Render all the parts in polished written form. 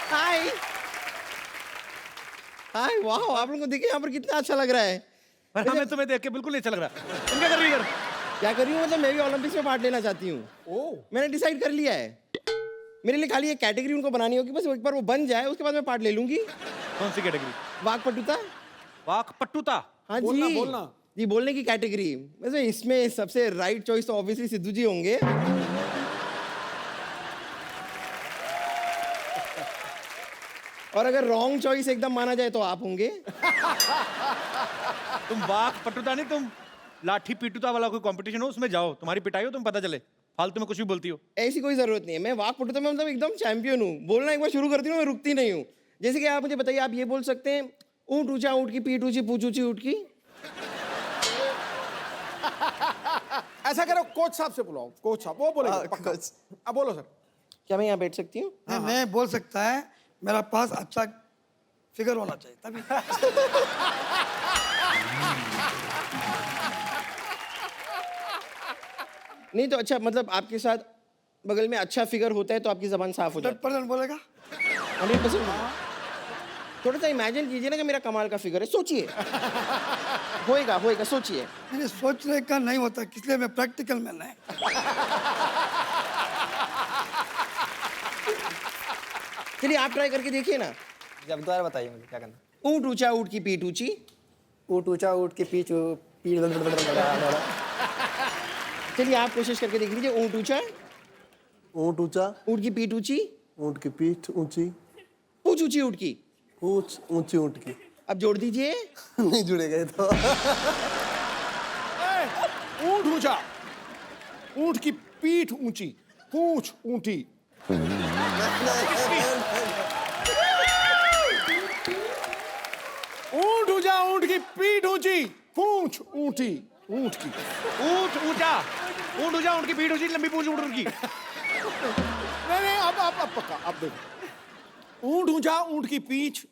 हाय हाय, वाह, आप लोगों को देखिए यहाँ पर कितना अच्छा लग रहा है। पर हमें तुम्हें देख के बिल्कुल नहीं अच्छा लग रहा। तुम क्या कर रही हो यार? क्या कर रही हूँ मतलब, मैं भी ओलंपिक्स में पार्ट लेना चाहती हूँ। मैंने डिसाइड कर लिया है। मेरे लिए खाली एक कैटेगरी उनको बनानी होगी, बस एक बार वो बन जाए उसके बाद मैं पार्ट ले लूंगी। कौन सी कैटेगरी? वाकपटुता। वाक पट्टूता। हाँ बोलना जी, बोलना। जी बोलने की कैटेगरी। वैसे इसमें सबसे राइट चॉइस तो ऑब्वियसली सिद्धू जी होंगे। और अगर रॉन्ग चॉइस एकदम माना जाए तो आप होंगे। तुम वाक पट्टूता नहीं, तुम लाठी पीटूता वाला कोई कंपटीशन हो उसमें जाओ, तुम्हारी पिटाई हो, तुम पता चले। फालतू में कुछ भी बोलती हो। ऐसी कोई जरूरत नहीं है, मैं वाकपटुता में मतलब एकदम चैंपियन हूँ। बोलना एक बार शुरू करती हूँ मैं रुकती नहीं हूँ। जैसे कि आप मुझे बताइए, आप ये बोल सकते हैं, ऊँट ऊंचा ऊँट की पीठ ऊंची पूछ ऊंची ऊँट की। ऐसा करो, कोच साहब से बुलाओ, कोच साहब वो बोलेंगे पक्का। कोच। अब बोलो सर। क्या मैं यहाँ बैठ सकती हूँ? मैं बोल सकता है, मेरा पास अच्छा फिगर होना चाहिए तभी। नहीं तो अच्छा, मतलब आपके साथ बगल में अच्छा फिगर होता है तो आपकी जबान साफ हो जाती 100% बोलेगा। है। 100%। थोड़ा सा इमेजिन कीजिए ना कि मेरा कमाल का फिगर है, सोचिए। होएगा होएगा, सोचिए। मैंने सोचने का नहीं होता, इसलिए मैं प्रैक्टिकल में नहीं। चलिए आप ट्राई करके देखिए ना। जब दोबारा बताइए मुझे क्या करना। ऊँट ऊंचा ऊँट की पीठ ऊंची। ऊँट ऊँचा ऊँट की पीठ पीठ चलिए आप कोशिश करके देख लीजिए। ऊँट ऊंचा, ऊँट ऊंचा, ऊँट की पीठ ऊंची, ऊँट की पीठ ऊंची, पूछ ऊंची ऊँट की। पूंछ ऊंची ऊँट की। अब जोड़ दीजिए। नहीं जुड़ेगा ये तो। ऊंट ऊंचा, ऊंट की पीठ ऊंची, पूंछ ऊंटी। ऊंट ऊंचा, ऊंट की पीठ ऊंची, पूंछ ऊंटी। ऊंट की ऊँट ऊँचा, ऊँट ऊँचा, ऊँट की पीठ ऊँची, लंबी पूंछ ऊँट की। नहीं नहीं, अब पक्का, अब देखो। ऊंट ऊंचा, ऊंट की पीठ।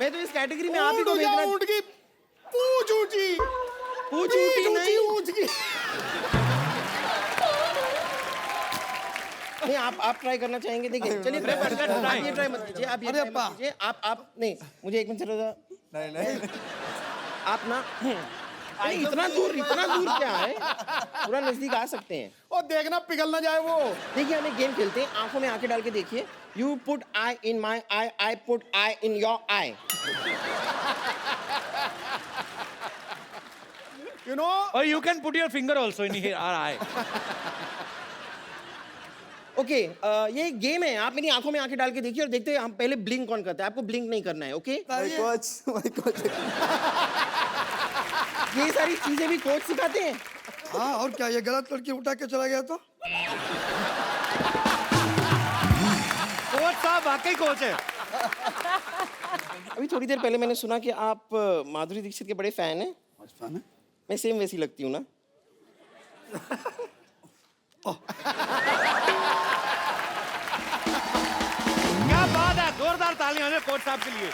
मैं तो इस कैटेगरी में आप ही ऊंट को ऊंचा, भेजना। ऊंट की पूंछ ऊंची, पूछ पीठ ऊंटी ऊंची, नहीं। ऊंट की। नहीं, आप ट्राई करना चाहेंगे? देखिए चलिए ट्राई कर try। ये ट्राई मत कीजिए, आप ये अरे try मत अप्पा। कीजिए। आप नहीं, मुझे एक मिनट जरा। नहीं आप ना अरे इतना दूर क्या है, पूरा नजदीक आ सकते हैं। और देखना पिघल ना जाए वो। देखिए हम एक गेम खेलते हैं, आंखों में आंखें डाल के देखिए। You put I in my I, I put I in your I. You know, और you can put your finger also in here, our eye. Okay, ये एक गेम है। आप मेरी आंखों में आंखें डाल के देखिए और देखते हैं हम पहले ब्लिंक कौन करता है। आपको ब्लिंक नहीं करना है, ओके? My coach. ये सारी चीजें भी कोच सिखाते हैं। हाँ, और क्या, ये गलत लड़की उठा के चला गया तो? कोच साहब वाकई कोच है। अभी थोड़ी देर पहले मैंने सुना कि आप माधुरी दीक्षित के बड़े फैन हैं। मैं सेम वैसी लगती हूँ ना? क्या बात है, जोरदार तालियां हैं कोच साहब के लिए।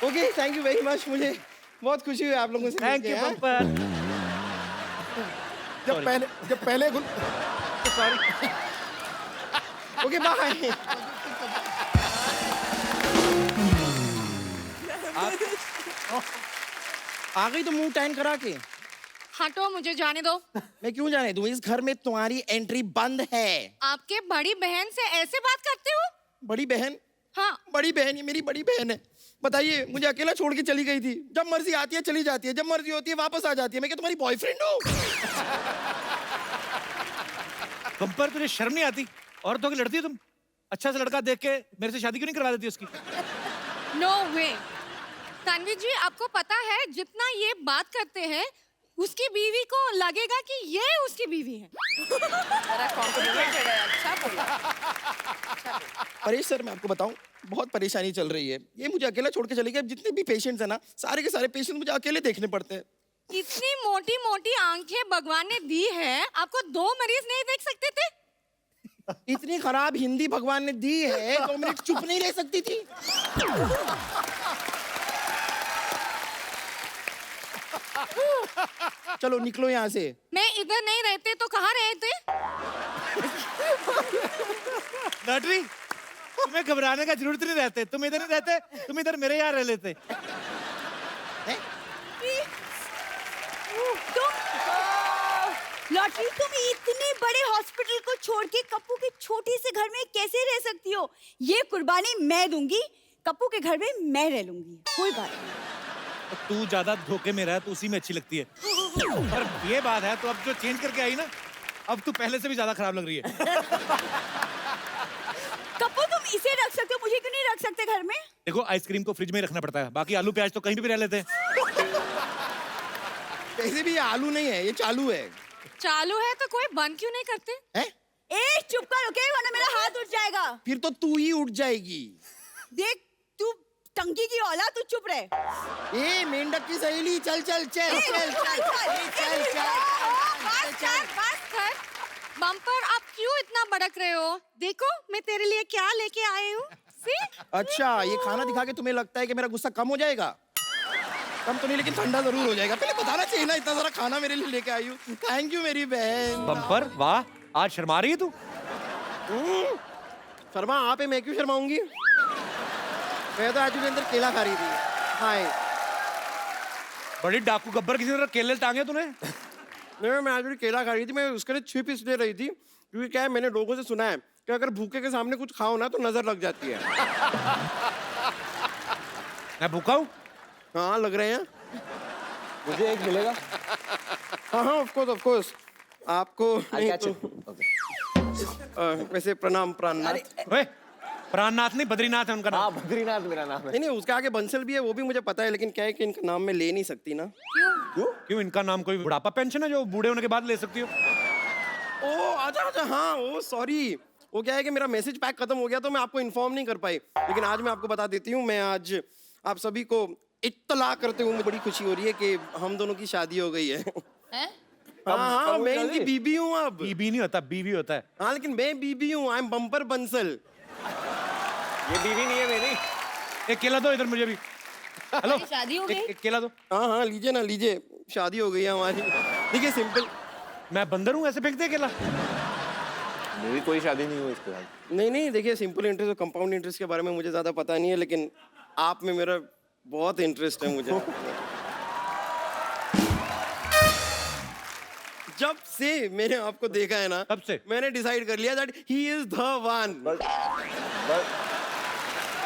Okay, thank you very much. मुझे बहुत खुशी हुई आप लोगों से थैंक यू मिलके, हाँ? पंपर। जब पहले सॉरी। Okay bye. आ गई तो मुंह टैन करा के। हटो, मुझे जाने दो। मैं क्यों जाने दूं? इस घर में तुम्हारी एंट्री बंद है। आपके बड़ी बहन से ऐसे बात करते हो? बड़ी बहन? हाँ। बड़ी बहन, ये मेरी बड़ी बहन है। बताइए, मुझे अकेला छोड़ के चली गई थी। जब मर्जी आती है चली जाती है, जब मर्जी होती है वापस आ जाती है। मैं क्या तुम्हारी बॉयफ्रेंड हूँ? पंपर, तुझे शर्म नहीं आती? औरतों की लड़ती है तुम? अच्छा सा लड़का देख के मेरे से शादी क्यों नहीं करवा देती उसकी? नो वे। तन्वी जी, आपको पता है जितना ये बात करते हैं उसकी बीवी को लगेगा कि ये उसकी बीवी है। परेश सर, मैं आपको बताऊं, बहुत परेशानी चल रही है। ये मुझे अकेला छोड़ के चली गई। अब जितने भी पेशेंट्स हैं ना, सारे के सारे पेशेंट मुझे अकेले देखने पड़ते हैं। इतनी मोटी मोटी आंखें भगवान ने दी है, आपको 2 मरीज नहीं देख सकते थे? इतनी खराब हिंदी भगवान ने दी है, 2 मिनट चुप नहीं रह सकती थी? चलो निकलो यहाँ से। मैं इधर नहीं रहते तो कहाँ रहते? लॉटरी, तुम्हें घबराने का जरूरत नहीं रहते, तुम इधर नहीं रहते, तुम इधर मेरे यहाँ रह लेते। लॉटरी, तुम इतने बड़े हॉस्पिटल को छोड़ के कप्पू के छोटे से घर में कैसे रह सकती हो? ये कुर्बानी मैं दूंगी, कप्पू के घर में मैं रह लूंगी, कोई बात नहीं। तू ज्यादा धोखे में रह तो उसी में अच्छी लगती है। पर ये बात है, तो अब जो चेंज करके आई ना, अब तू पहले से भी ज्यादा खराब लग रही है। कप्पू, तुम इसे रख सकते हो, मुझे क्यों नहीं रख सकते घर में? देखो, आइसक्रीम को फ्रिज में ही रखना पड़ता है, बाकी आलू प्याज तो कहीं भी रह लेते हैं। वैसे भी ये आलू नहीं है, ये चालू है। चालू है तो कोई बंद क्यों नहीं करते? हैं? ए, चुप कर, ओके, वरना मेरा हाथ उठ जाएगा। फिर तो तू ही उठ जाएगी। देख, तू टंकी की औलाद, तू चुप रहे। ए मेंढक की सहेली, चल चल चल चल चल चल बस कर, बस कर। बम्पर, आप क्यों इतना भड़क रहे हो? देखो मैं तेरे लिए क्या लेके आई हूँ। See? अच्छा, ये खाना दिखा के तुम्हें लगता है कि मेरा गुस्सा कम हो जाएगा? कम तो नहीं, लेकिन ठंडा जरूर हो जाएगा। पहले बताना चाहिए ना, इतना सारा खाना मेरे लिए लेके आई हूँ। थैंक यू मेरी बहन। बम्पर, वाह, आज शर्मा रही है तू। शर्मा आप है, मैं क्यों शर्माऊंगी? मैं तो आज के अंदर केला खा रही थी। हाय। बड़ी डाकू गब्बर, किसी ने केले टांगे तूने? नहीं, मैं आज भी केला खा रही थी। मैं उसके लिए छिप इसलिए रही थी क्योंकि क्या है, मैंने लोगों से सुना है कि अगर भूखे के सामने कुछ खाओ ना तो नजर लग जाती है। मैं भूखा हूँ? हाँ, लग रहे हैं। मुझे एक मिलेगा? हाँ हाँ, ऑफ कोर्स आपको नहीं तो, वैसे प्रणाम प्राणनाथ। ओए, प्राणनाथ नहीं, बद्रीनाथ है उनका नाम। हाँ, बद्रीनाथ मेरा नाम है। नहीं, उसके आगे बंसल भी है, वो भी मुझे पता है, लेकिन क्या है कि इनका नाम मैं ले नहीं सकती ना। क्यों? इनका नाम कोई बुढ़ापा पेंशन है जो बूढ़े होने के बाद ले सकती हो? ओ अच्छा अच्छा, हाँ, ओ सॉरी। वो क्या है कि मेरा मैसेज पैक खत्म हो गया तो मैं आपको इन्फॉर्म नहीं कर पाई, लेकिन आज मैं आपको बता देती हूँ। मैं आज आप सभी को इत्तला करते हुए मुझे बड़ी खुशी हो रही है कि हम दोनों की शादी हो गई है। हाँ हाँ, मैं इनकी बीबी हूँ अब। बीबी नहीं होता, बीवी होता है। हाँ, लेकिन मैं बीबी हूँ। I am bumper Bansal. ये बीवी नहीं है मेरी। एक केला दो इधर मुझे भी। हेलो, शादी हो गई? एक केला दो। हाँ हाँ, लीजिए ना, लीजिए। शादी हो गई है हमारी। देखिए, सिंपल। मैं बंदर हूँ, ऐसे फेंक दे केला? मेरी कोई शादी नहीं हुई इसके साथ। नहीं नहीं, देखिए, सिंपल इंटरेस्ट और कंपाउंड इंटरेस्ट के बारे में मुझे ज्यादा पता नहीं है, लेकिन आप में मेरा बहुत इंटरेस्ट है मुझे। जब से मैंने आपको देखा है ना, तब से मैंने डिसाइड कर लिया that he is the one.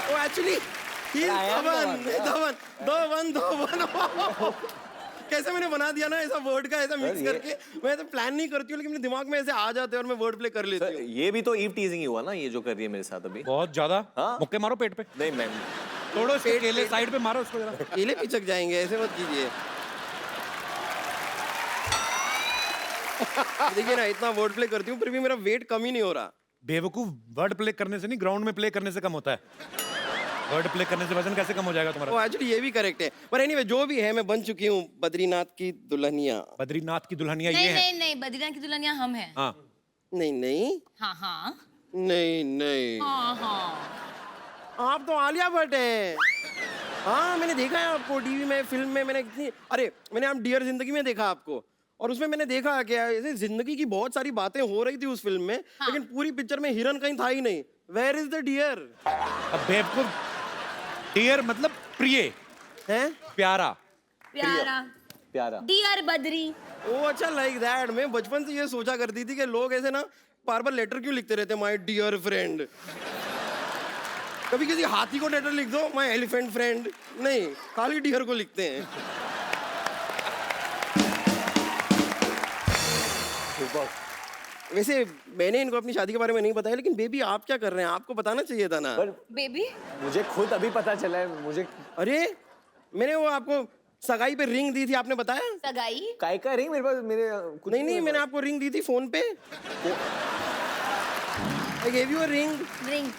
Oh actually he is the one. कैसे मैंने बना दिया ना ऐसा वर्ड का, ऐसा मिक्स करके। मैं तो प्लान नहीं करती हूँ, लेकिन मेरे दिमाग में ऐसे आ जाते हैं और मैं वर्ड प्ले कर लेती हूँ। ये भी तो ईव टीजिंग ही हुआ ना, ये जो कर रही है मेरे साथ अभी। बहुत ज्यादा। हाँ? मुक्के मारो पेट पे। नहीं मैम, तोड़ो इसके केले, साइड पे मारो उसको जरा। केले पिचक जाएंगे, ऐसे मत कीजिए। देखिए ना, इतना वर्ड प्ले करती हूँ फिर भी मेरा वेट कम ही नहीं हो रहा। बेवकूफ, वर्ड प्ले करने से नहीं, ग्राउंड में प्ले करने से कम होता है। वर्ड प्ले करने से वजन कैसे कम हो जाएगा तुम्हारा? ओ एक्चुअली ये भी करेक्ट है, पर एनीवे जो भी है, मैं बन चुकी हूँ बद्रीनाथ की दुल्हनिया। बद्रीनाथ की दुल्हनिया ये नहीं है? नहीं नहीं, बद्रीनाथ की दुल्हनिया हम हैं। हाँ। नहीं नहीं हाँ हाँ नहीं नहीं, हाँ हाँ। आप तो आलिया भट्ट हैं। हाँ, मैंने देखा है आपको टीवी में, फिल्म में। मैंने इतनी, अरे मैंने आप डियर जिंदगी में देखा आपको, और उसमें मैंने देखा कि ऐसे जिंदगी की बहुत सारी बातें हो रही थी उस फिल्म में। हाँ। लेकिन पूरी पिक्चर में हिरन कहीं था ही नहीं। Where is the deer? अब बेवकूफ, डियर मतलब प्रिय हैं? प्यारा। प्यारा प्यारा। डियर बद्री। ओ अच्छा, लाइक दैट। मैं बचपन से ये सोचा करती थी कि लोग ऐसे ना बार बार लेटर क्यों लिखते रहते, माय डियर फ्रेंड। कभी किसी हाथी को लेटर लिख दो, माय एलिफेंट फ्रेंड। नहीं, खाली डियर को लिखते हैं। वैसे मैंने इनको अपनी शादी के बारे में नहीं बताया, लेकिन बेबी आप क्या कर रहे हैं? आपको बताना चाहिए था ना। पर बेबी, मुझे खुद अभी पता चला है। मुझे अरे मैंने वो आपको सगाई पे रिंग दी थी, आपने बताया? सगाई? काय का रिंग मेरे पास, मेरे कुछ नहीं नहीं, मैंने आपको रिंग दी थी फोन पे। I gave you a ring। Ring.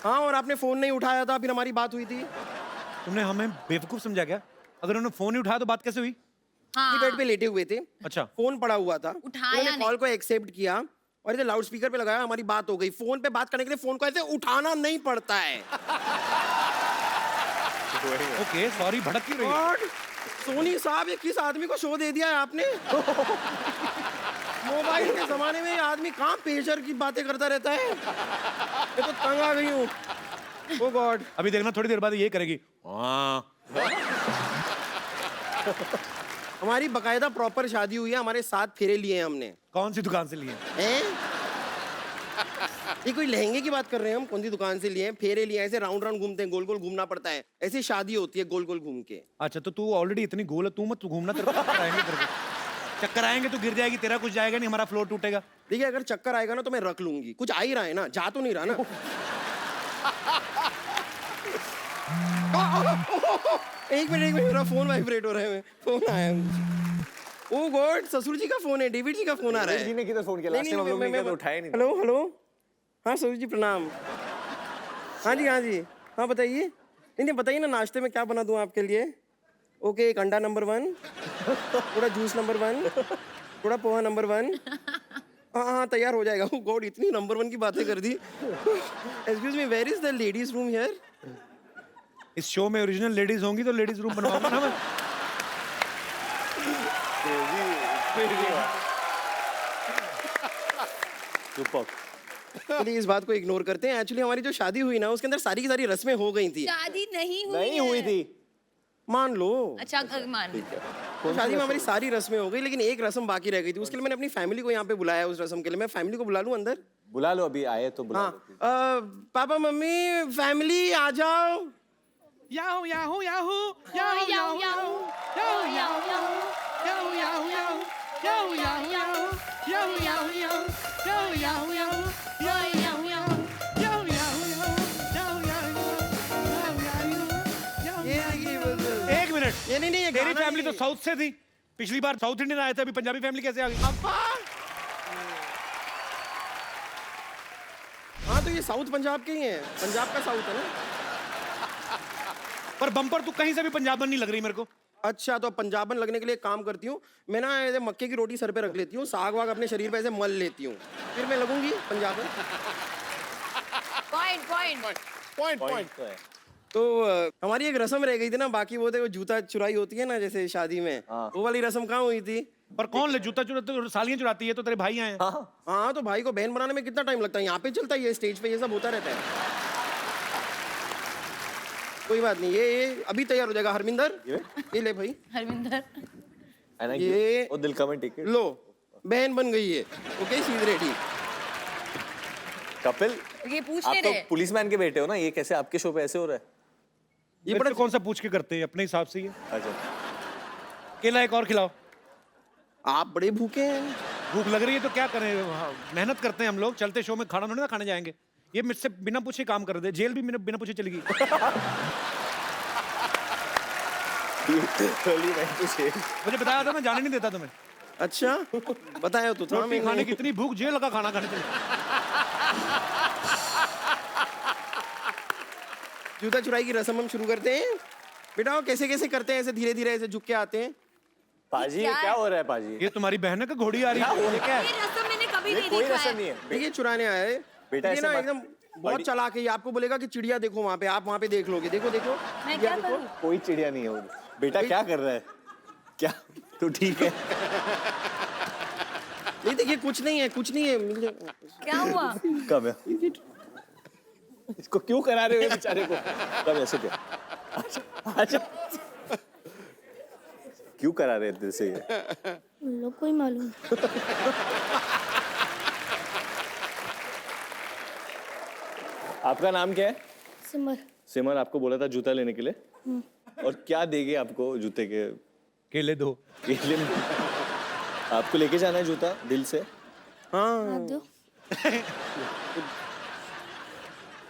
हाँ, और आपने फोन नहीं उठाया था, फिर हमारी बात हुई थी। तुमने हमें बेवकूफ समझा क्या? अगर उन्होंने फोन नहीं उठाया तो बात कैसे हुई? हाँ। बेड पे लेटे हुए थे, अच्छा। फोन पड़ा हुआ था, उठाया उन्होंने कॉल को एक्सेप्ट किया और इधर लाउड स्पीकर पे लगाया, हमारी बात हो गई। फोन पे बात करने के लिए फोन को ऐसे उठाना नहीं पड़ता है। ओके, सॉरी, भड़क क्यों रही है? सोनी साहब, ये किस आदमी को शो दे दिया है आपने? मोबाइल के जमाने में ये आदमी कहाँ पेशर की बातें करता रहता है? मैं तो तंग आ गई हूँ। ओ गॉड। अभी देखना थोड़ी देर बाद ये करेगी। हाँ। हमारी बकायदा प्रॉपर शादी हुई है, हमारे 7 फेरे लिए हैं हमने। कौन सी दुकान से लिए? हैं? ये कोई लहंगे की बात कर रहे हैं हम? कौन सी दुकान से लिए हैं? फेरे लिए हैं, ऐसे राउंड राउंड घूमते हैं, गोल गोल घूमना पड़ता है। ऐसी शादी होती है गोल गोल घूम के। अच्छा तो तू ऑलरेडी इतनी गोल है, तू मत घूमना, तेरे को चक्कर आएंगे, तेरे को चक्कर आएंगे, तू गिर जाएगी, तेरा कुछ जाएगा नहीं, हमारा फ्लोर टूटेगा। देखिए अगर चक्कर आएगा ना तो मैं रख लूंगी। कुछ आ ही रहा है ना, जा तो नहीं रहा ना? एक मिनट मेरा फोन वाइब्रेट हो रहा है। फोन आया है। ओ गॉड, ससुर जी का फोन है, डेविड जी का फोन आ रहा है। जी ने किधर फोन किया? लास्ट टाइम हम लोग ने तो उठाया नहीं। हेलो हेलो, हाँ ससुर जी प्रणाम। हाँ जी हाँ जी, हाँ बताइए। नहीं बताइए ना, नाश्ते में क्या बना दूँ आपके लिए? ओके, एक अंडा नंबर 1, थोड़ा जूस नंबर 1, थोड़ा पोहा नंबर 1। हाँ तैयार हो जाएगा। ओ गॉड, इतनी नंबर 1 की बातें कर दी। Excuse me, where is the ladies room here? इस शो में ओरिजिनल लेडीज होंगी तो लेडीज रूम बनवाऊंगा ना मैं। चलिए इस बात को इग्नोर करते हैं। एक्चुअली हमारी जो शादी हुई ना, उसके अंदर सारी की सारी रस्में हो गई थी। शादी नहीं हुई नहीं हुई थी। मान लो। अच्छा मान लो। तो शादी में हमारी सारी रस्में हो गई, लेकिन एक रस्म बाकी रह गई थी। उसके लिए मैंने अपनी फैमिली को यहाँ पे बुलाया। उस रस्म के लिए मैं फैमिली को बुला लूँ अंदर? बुला लो, अभी आए तो बुला हाँ। लो। पापा मम्मी फैमिली आ जाओ। Yahoo Yahoo Yahoo Yahoo Yahoo Yahoo Yahoo Yahoo Yahoo Yahoo Yahoo Yahoo Yahoo Yahoo Yahoo Yahoo Yahoo Yahoo Yahoo एक मिनट, ये नहीं ये तेरी गाना फैमिली तो नहीं। साउथ से थी। पिछली बार साउथ इंडियन आए थे, अभी पंजाबी फैमिली कैसे आ गई? हाँ तो ये साउथ पंजाब के ही हैं। पंजाब का साउथ है ना। पर बम्पर तू कहीं से भी पंजाबन नहीं लग रही मेरे को। अच्छा तो अब पंजाबन लगने के लिए एक काम करती हूँ मैं ना, ऐसे मक्के की रोटी सर पे रख लेती हूँ, साग वाग अपने शरीर पे ऐसे मल लेती हूँ, फिर मैं लगूंगी पंजाबन। पॉइंट पॉइंट तो है। तो हमारी एक रस्म रह गई थी ना बाकी, वो थे वो जूता चुराई होती है ना जैसे शादी में। हाँ। वो वाली रस्म कहाँ हुई थी? पर कौन ले जूता चुराते? तो सालियां चुराती है, तो तेरे भाई आए हैं। हाँ तो भाई को बहन बनाने में कितना टाइम लगता है? यहाँ पे चलता है, ये स्टेज पे ये सब होता रहता है। कोई बात नहीं, ये अभी तैयार हो जाएगा। हरमिंदर ये ले भाई। हरविंदर ये वो दिल का में टिकट लो, बहन बन गई है। Okay she is ready. Kapil, ये पूछ आप ले तो रहे पुलिसमैन के बेटे हो ना, ये कैसे आपके शो पे ऐसे हो रहा है? ये बड़ा कौन सा पूछ के करते हैं, अपने हिसाब से ही है। अच्छा, केला एक और खिलाओ। आप बड़े भूखे हैं। भूख लग रही है तो क्या करें, हाँ, मेहनत करते हैं हम लोग। चलते शो में खाना थोड़ी ना खाने जाएंगे। ये मुझसे बिना पूछे काम कर दे, जेल भी बिना पूछे चली गई। मुझे बताया था, मैं जाने नहीं देता तुम्हें। अच्छा बताया तो था रोटी मैंने। खाने की इतनी भूख, जेल का खाना खाने चली। जूता चुराई की रस्म हम शुरू करते हैं। बेटा वो कैसे कैसे करते हैं? ऐसे धीरे धीरे ऐसे झुक के आते हैं। पाजी ये क्या हो रहा है पाजी? ये तुम्हारी बहन है कि घोड़ी आ रही है? ये क्या है? ये रस्म मैंने कभी ये नहीं कोई देखा रस्म है। नहीं है। देखिए चुराने आया है बेटा, ये ऐसे ना मत- एकदम बहुत चालाक है। ये आपको बोलेगा कि चिड़िया देखो वहाँ पे, आप वहाँ पे देख लोगे। देखो देखो मैं क्या देखो। करूं? कोई चिड़िया नहीं है वो। बेटा क्या कर रहा है? क्या तो ठीक है। नहीं देखिए कुछ नहीं है, कुछ नहीं है। मिल जाए- क्या हुआ? कब है? इसको क्यों करा रहे हो बेचारे को? कब ऐसे क्या? अच्छा क्यों करा रहे हैं दिल से ये? लोग कोई मालूम। आपका नाम क्या है? सिमर। सिमर आपको बोला था जूता लेने के लिए, और क्या देंगे आपको जूते के? केले दो। केले में? आपको लेके जाना है जूता दिल से? हाँ आप दो।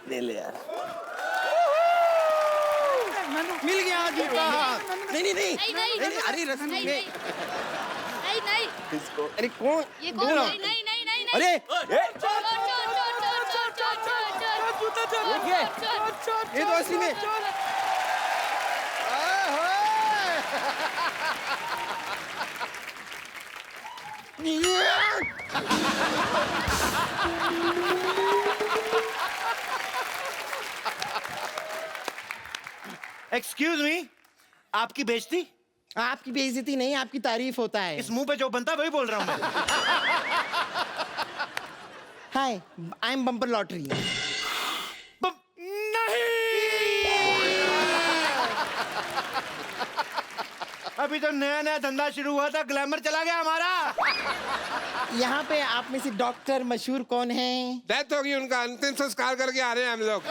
ले ले यार। मिल गया जूता। नहीं नहीं नहीं नहीं, नहीं, नहीं, अरे रस्म नहीं, में नहीं नहीं इसको अरे कौन ये कौन? नहीं नहीं नहीं नहीं नहीं। अरे चोर चोर चोर चोर चोर चोर चोर चोर चोर। ये तो असली में एक्सक्यूज मी, आपकी बेइज्जती? आपकी बेइज्जती नहीं, आपकी तारीफ होता है। इस मुंह पे जो बनता है वही बोल रहा हूँ मैं। हाय, आई एम बम्पर लॉटरी। अभी तो नया नया धंधा शुरू हुआ था, ग्लैमर चला गया हमारा। यहाँ पे आप में से डॉक्टर मशहूर कौन है? डेथ होगी, उनका अंतिम संस्कार करके आ रहे हैं हम लोग।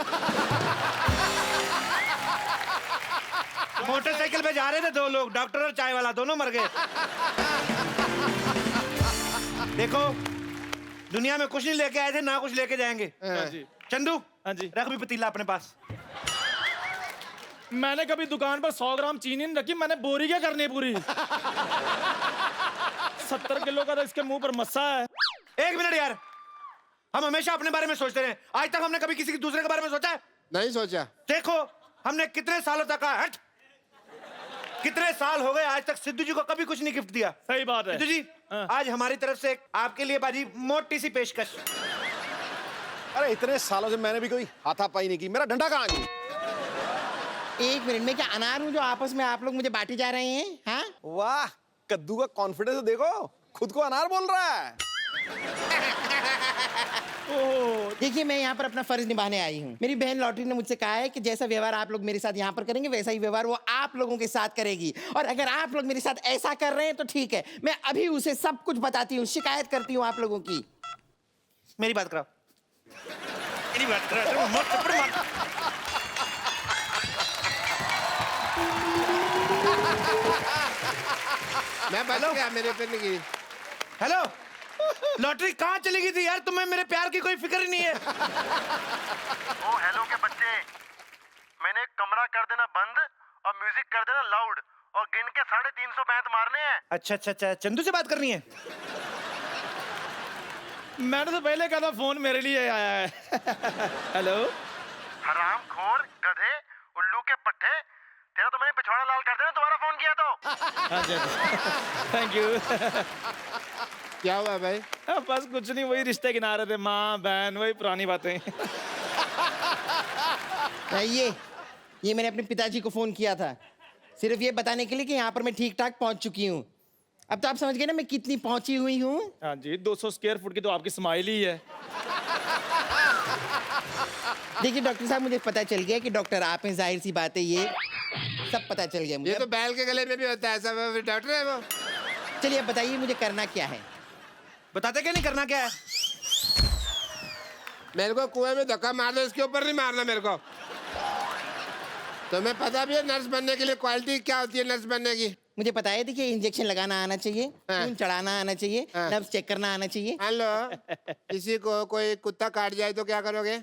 मोटरसाइकिल पे जा रहे थे 2 लोग, डॉक्टर और चाय वाला, दोनों मर गए। देखो, दुनिया में कुछ नहीं लेके आए थे, ना कुछ लेके जाएंगे। चंदू, हाँ जी। रख भी पतीला अपने पास। मैंने कभी दुकान पर 100 ग्राम चीनी नहीं रखी, मैंने बोरी क्या करनी है पूरी। 70 किलो का तो इसके मुंह पर मस्सा है। 1 मिनट यार, हम हमेशा अपने बारे में सोचते रहे, आज तक हमने कभी किसी के दूसरे के बारे में सोचा है? नहीं सोचा। देखो, हमने कितने सालों तक कहा, हट, कितने साल हो गए, आज तक सिद्धू जी को कभी कुछ नहीं गिफ्ट दिया। सही बात है। सिद्धू जी, आज हमारी तरफ से आपके लिए बाजी मोटी सी पेशकश। अरे इतने सालों से मैंने भी कोई हाथापाई नहीं की, मेरा डंडा कहाँ है? 1 मिनट में क्या अनार हूँ जो आपस में आप लोग मुझे बांटे जा रहे हैं? हाँ, वाह, कद्दू का कॉन्फिडेंस देखो, खुद को अनार बोल रहा है। देखिए, मैं यहाँ पर अपना फर्ज निभाने आई हूँ। मेरी बहन लॉटरी ने मुझसे कहा है कि जैसा व्यवहार आप लोग मेरे साथ यहाँ पर करेंगे, वैसा ही व्यवहार वो आप लोगों के साथ करेगी। और अगर आप लोग मेरे साथ ऐसा कर रहे हैं तो ठीक है, मैं अभी उसे सब कुछ बताती हूँ, शिकायत करती हूँ आप लोगों की। मेरी बात कराओ, मेरी बात कराओ, मत थप्पड़ मार। मैं बच गया, मेरे पे नहीं गिरी। हेलो, लॉटरी कहाँ चली गई थी यार? तुम्हें मेरे प्यार की कोई फिक्र ही नहीं है। ओ हेलो के बच्चे, मैंने कमरा कर देना बंद और म्यूजिक कर देना लाउड और गिन के 350 बैंत मारने हैं। अच्छा अच्छा अच्छा, चंदू से बात करनी है? मैंने तो पहले कहा था फोन मेरे लिए आया है। हेलो, हरामखोर, गधे, उल्लू के पट्टे, तेरा तो मैंने पिछवाड़ा लाल कर देना, दोबारा फोन किया तो। Thank you. क्या हुआ भाई? बस कुछ नहीं, वही रिश्ते गिना रहे थे, माँ बहन, वही पुरानी बातें। ये मैंने अपने पिताजी को फोन किया था, सिर्फ ये बताने के लिए कि यहाँ पर मैं ठीक ठाक पहुँच चुकी हूँ। अब तो आप समझ गए ना मैं कितनी पहुँची हुई हूँ। हाँ जी, 200 स्क्वायर फुट की तो आपकी स्माइल ही है। देखिए डॉक्टर साहब, मुझे पता चल गया कि डॉक्टर आप हैं, जाहिर सी बात है, ये सब पता चल गया मुझे। ये तो बैल के गले में भी होता है, सब डॉक्टर है वो। चलिए अब बताइए मुझे करना क्या है? बताते क्या नहीं, करना क्या है? मेरे को कुएं में धक्का मार दो, इसके ऊपर नहीं मारना मेरे को। तुम्हें पता भी है नर्स बनने के लिए क्वालिटी क्या होती है नर्स बनने की? मुझे पता है, देखिए इंजेक्शन लगाना आना चाहिए, खून चढ़ाना आना चाहिए, नब्ज चेक करना आना चाहिए। हेलो, किसी को कोई कुत्ता काट जाए तो क्या करोगे?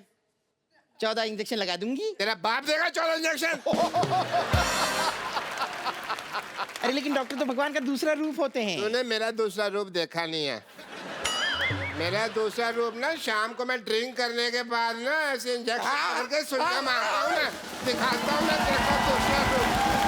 14 इंजेक्शन लगा दूंगी। तेरा बाप देगा 14 इंजेक्शन? अरे लेकिन डॉक्टर तो भगवान का दूसरा रूप होते हैं। तूने मेरा दूसरा रूप देखा नहीं है। मेरा दूसरा रूप ना, शाम को मैं ड्रिंक करने के बाद ना ऐसे इंजेक्शन करके सुइयां मारता हूँ ना, दिखाता हूँ ना तेरा दूसरा रूप।